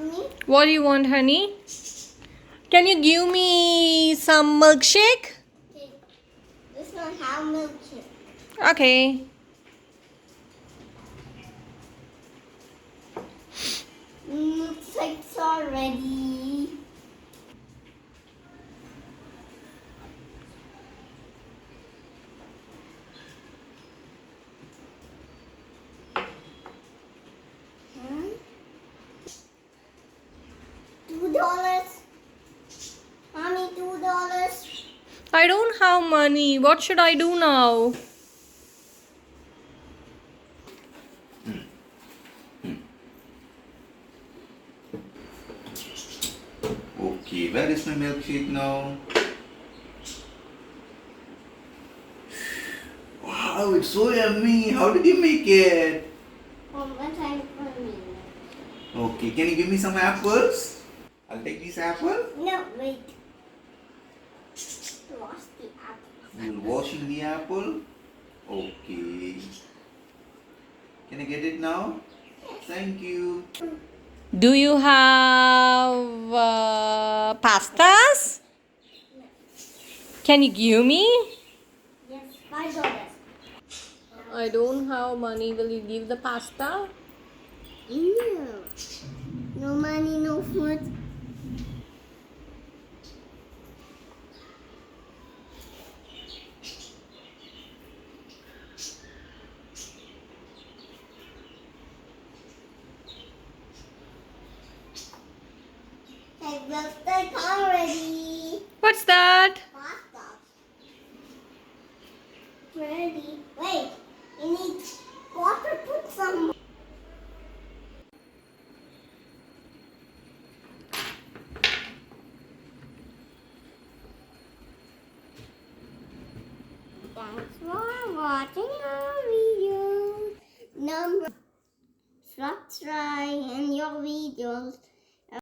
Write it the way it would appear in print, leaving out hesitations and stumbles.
Mommy? What do you want, honey? Can you give me some milkshake? Okay. This one have milkshake. Okay. Looks like it's all ready. Huh? $2. Mommy, $2. I don't have money. What should I do now? Okay, where is my milkshake now? Wow, it's so yummy. How did you make it? One more time for me. Okay, can you give me some apples? I'll take this apple. No, wait. Lost the apple. You're washing the apple. Okay. Can I get it now? Thank you. Do you have pastas? Can you give me? Yes, $5. I don't have money. Will you give the pasta? No. No money, no food. I built the car ready. What's that? Pasta. Ready. Wait, you need water. Put some. Thanks for watching our videos. Subscribe and your videos.